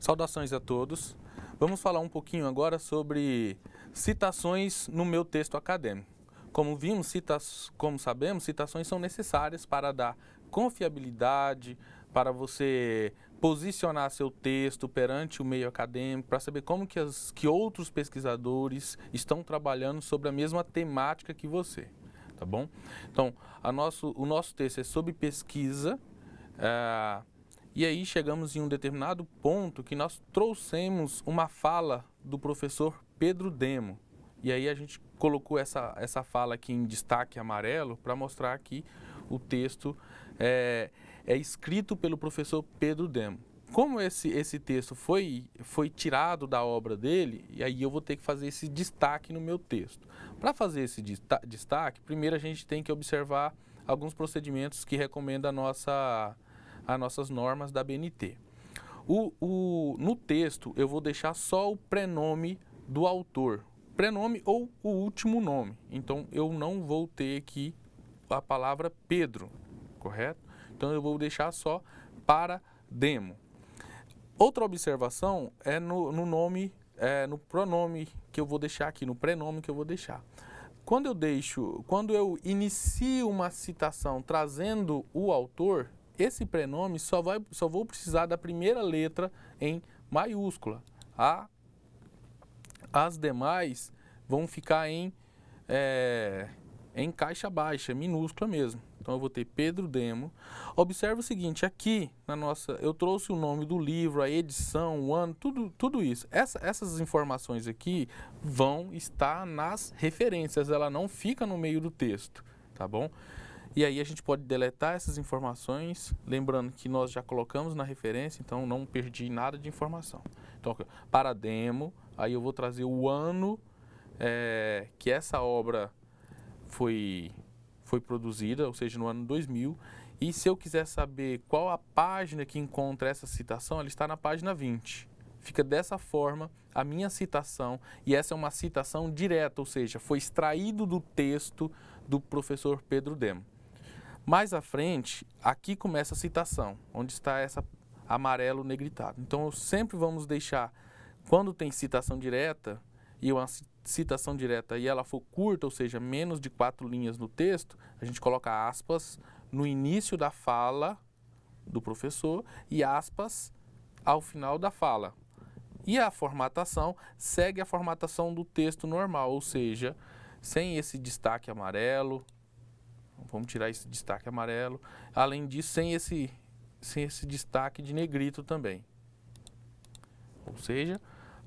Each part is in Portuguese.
Saudações a todos. Vamos falar um pouquinho agora sobre citações no meu texto acadêmico. Como sabemos, citações são necessárias para dar confiabilidade, para você posicionar seu texto perante o meio acadêmico, para saber como que outros pesquisadores estão trabalhando sobre a mesma temática que você, tá bom? Então, o nosso texto é sobre pesquisa, e aí chegamos em um determinado ponto que nós trouxemos uma fala do professor Pedro Demo. E aí a gente colocou essa fala aqui em destaque amarelo para mostrar que o texto é escrito pelo professor Pedro Demo. Como esse texto foi tirado da obra dele, e aí eu vou ter que fazer esse destaque no meu texto. Para fazer esse destaque, primeiro a gente tem que observar alguns procedimentos que recomenda as nossas normas da BNT. No texto eu vou deixar só o prenome do autor, prenome ou o último nome. Então eu não vou ter aqui a palavra Pedro, correto? Então eu vou deixar só para Demo. Outra observação é no nome, no pronome que eu vou deixar aqui, no prenome que eu vou deixar. Quando eu inicio uma citação trazendo o autor, esse prenome só vou precisar da primeira letra em maiúscula. As demais vão ficar em caixa baixa, minúscula mesmo. Então eu vou ter Pedro Demo. Observe o seguinte, aqui eu trouxe o nome do livro, a edição, o ano, tudo isso. Essas informações aqui vão estar nas referências, ela não fica no meio do texto, tá bom? E aí a gente pode deletar essas informações, lembrando que nós já colocamos na referência, então não perdi nada de informação. Então, para Demo, aí eu vou trazer o ano que essa obra foi produzida, ou seja, no ano 2000, e se eu quiser saber qual a página que encontra essa citação, ela está na página 20. Fica dessa forma a minha citação, e essa é uma citação direta, ou seja, foi extraído do texto do professor Pedro Demo. Mais à frente, aqui começa a citação, onde está essa amarelo negritado. Então, sempre vamos deixar, quando tem citação direta, e uma citação direta e ela for curta, ou seja, menos de 4 linhas no texto, a gente coloca aspas no início da fala do professor e aspas ao final da fala. E a formatação segue a formatação do texto normal, ou seja, sem esse destaque amarelo. Vamos tirar esse destaque amarelo. Além disso, sem esse destaque de negrito também. Ou seja,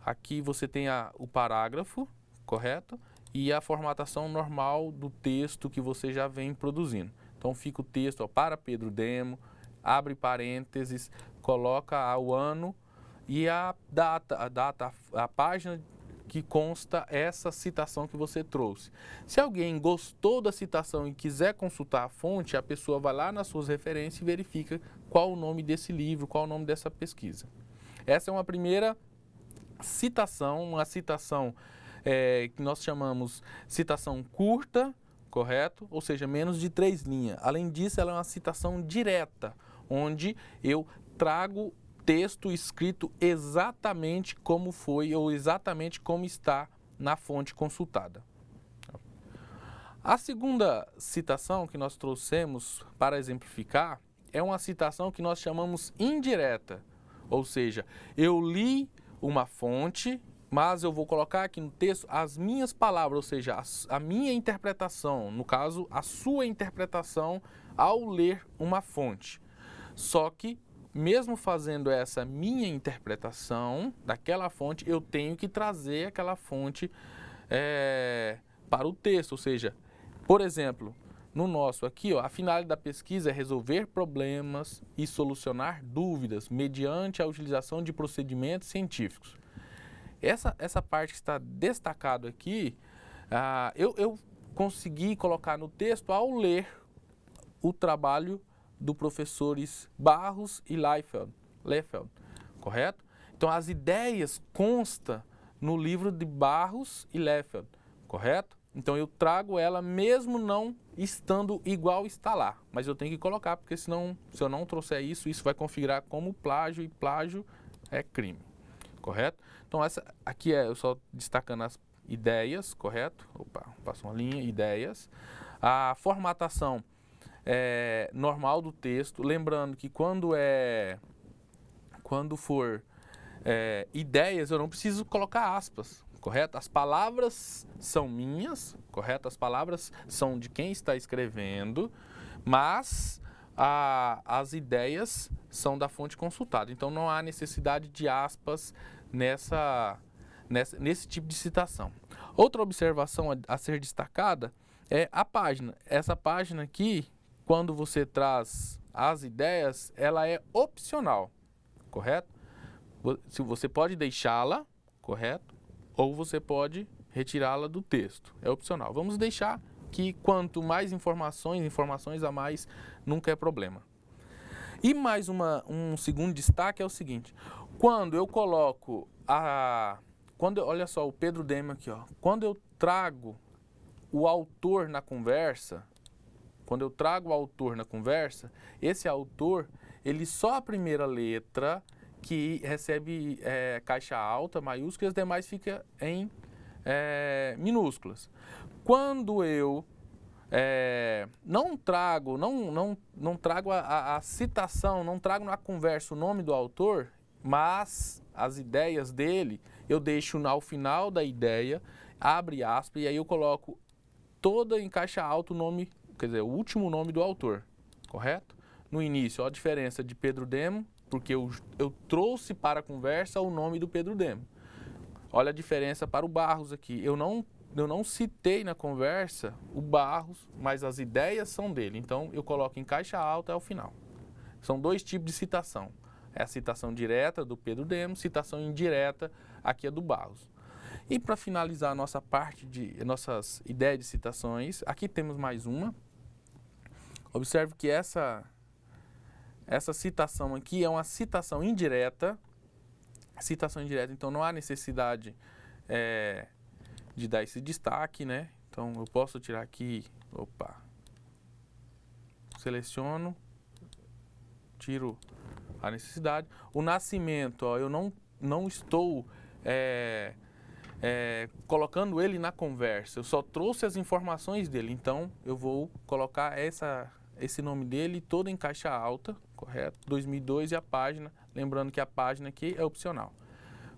aqui você tem o parágrafo, correto? E a formatação normal do texto que você já vem produzindo. Então fica o texto, para Pedro Demo, abre parênteses, coloca o ano e a data, a página que consta essa citação que você trouxe. Se alguém gostou da citação e quiser consultar a fonte, a pessoa vai lá nas suas referências e verifica qual o nome desse livro, qual o nome dessa pesquisa. Essa é uma primeira citação, uma citação que nós chamamos citação curta, correto? Ou seja, menos de 3 linhas. Além disso, ela é uma citação direta, onde eu trago texto escrito exatamente como foi ou exatamente como está na fonte consultada. A segunda citação que nós trouxemos para exemplificar é uma citação que nós chamamos indireta, ou seja, eu li uma fonte, mas eu vou colocar aqui no texto as minhas palavras, ou seja, a minha interpretação, no caso, a sua interpretação ao ler uma fonte. Só que, mesmo fazendo essa minha interpretação daquela fonte, eu tenho que trazer aquela fonte para o texto, ou seja, por exemplo, no nosso aqui, a finalidade da pesquisa é resolver problemas e solucionar dúvidas mediante a utilização de procedimentos científicos. Essa parte que está destacado aqui, eu consegui colocar no texto ao ler o trabalho do professores Barros e Lefeld, correto? Então as ideias constam no livro de Barros e Lefeld, correto? Então eu trago ela mesmo não estando igual está lá, mas eu tenho que colocar, porque senão, se eu não trouxer isso, isso vai configurar como plágio, e plágio é crime. correto? Então, essa aqui é eu só destacando as ideias, correto? Opa, passou uma linha, ideias. A formatação normal do texto, lembrando que quando for ideias, eu não preciso colocar aspas, correto? As palavras são minhas, correto? As palavras são de quem está escrevendo, mas as ideias são da fonte consultada. Então, não há necessidade de aspas nesse tipo de citação. Outra observação a ser destacada é a página. Essa página aqui, quando você traz as ideias, ela é opcional, correto? Você pode deixá-la, correto? Ou você pode retirá-la do texto. É opcional. Vamos deixar que quanto mais informações a mais, nunca é problema. E mais um segundo destaque é o seguinte. Quando eu coloco olha só, o Pedro Demo aqui, ó. Quando eu trago o autor na conversa, esse autor, ele só a primeira letra que recebe caixa alta, maiúscula, e as demais fica em minúsculas. Quando eu não trago a citação, não trago na conversa o nome do autor, mas as ideias dele, eu deixo ao final da ideia, abre aspas, e aí eu coloco toda em caixa alta o nome, quer dizer, o último nome do autor, correto? No início, ó, a diferença de Pedro Demo, porque eu trouxe para a conversa o nome do Pedro Demo. Olha a diferença para o Barros aqui. Eu não citei na conversa o Barros, mas as ideias são dele. Então, eu coloco em caixa alta ao final. São dois tipos de citação. É a citação direta do Pedro Demo, citação indireta, aqui é do Barros. E para finalizar a nossa parte de nossas ideias de citações, aqui temos mais uma. Observe que essa citação aqui é uma citação indireta. Então não há necessidade de dar esse destaque, né? Então eu posso tirar aqui, seleciono, tiro a necessidade. O nascimento, ó, eu não estou colocando ele na conversa, eu só trouxe as informações dele, então eu vou colocar esse nome dele todo em caixa alta, correto? 2002 e a página, lembrando que a página aqui é opcional.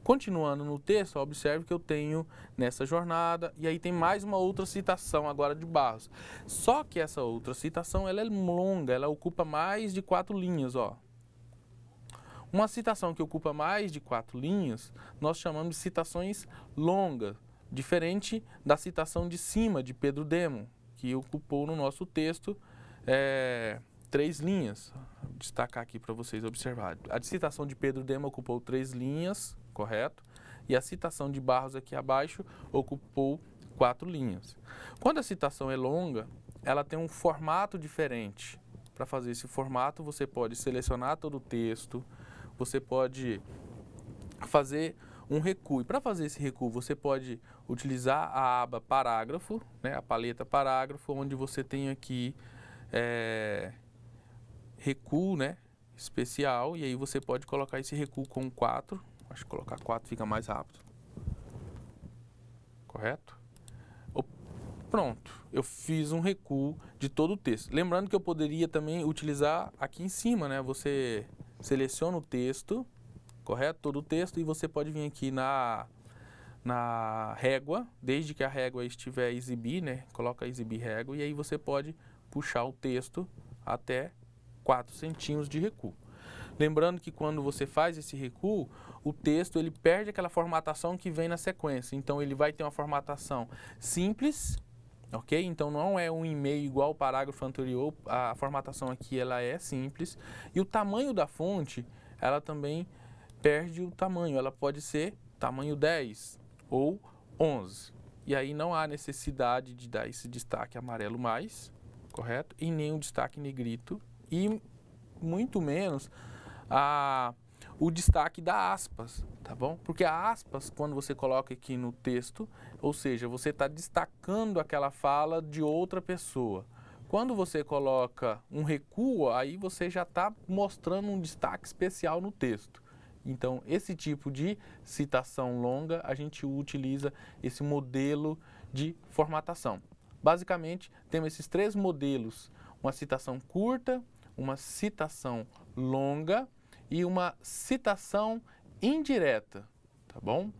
Continuando no texto, observe que eu tenho nessa jornada, e aí tem mais uma outra citação agora de Barros. Só que essa outra citação, ela é longa, ela ocupa mais de 4 linhas, ó. Uma citação que ocupa mais de 4 linhas, nós chamamos de citações longas, diferente da citação de cima, de Pedro Demo, que ocupou no nosso texto 3 linhas. Vou destacar aqui para vocês observarem. A citação de Pedro Demo ocupou 3 linhas, correto? E a citação de Barros aqui abaixo ocupou 4 linhas. Quando a citação é longa, ela tem um formato diferente. Para fazer esse formato, você pode selecionar todo o texto, você pode fazer um recuo. E para fazer esse recuo, você pode utilizar a aba parágrafo, né, a paleta parágrafo, onde você tem aqui recuo, né, especial, e aí você pode colocar esse recuo com 4. Acho que colocar 4 fica mais rápido. Correto? Pronto, eu fiz um recuo de todo o texto. Lembrando que eu poderia também utilizar aqui em cima, né? Você seleciona o texto, correto? Todo o texto, e você pode vir aqui na régua, desde que a régua estiver exibir, né? Coloca exibir régua, e aí você pode puxar o texto até 4 centímetros de recuo. Lembrando que quando você faz esse recuo, o texto ele perde aquela formatação que vem na sequência. Então ele vai ter uma formatação simples, ok? Então não é um e-mail igual ao parágrafo anterior, a formatação aqui ela é simples. E o tamanho da fonte, ela também perde o tamanho. Ela pode ser tamanho 10 ou 11. E aí não há necessidade de dar esse destaque amarelo mais, correto? E nem um destaque negrito. E muito menos o destaque da aspas, tá bom? Porque a aspas, quando você coloca aqui no texto, ou seja, você está destacando aquela fala de outra pessoa. Quando você coloca um recuo, aí você já está mostrando um destaque especial no texto. Então, esse tipo de citação longa, a gente utiliza esse modelo de formatação. Basicamente, temos esses três modelos: uma citação curta, uma citação longa e uma citação indireta, tá bom?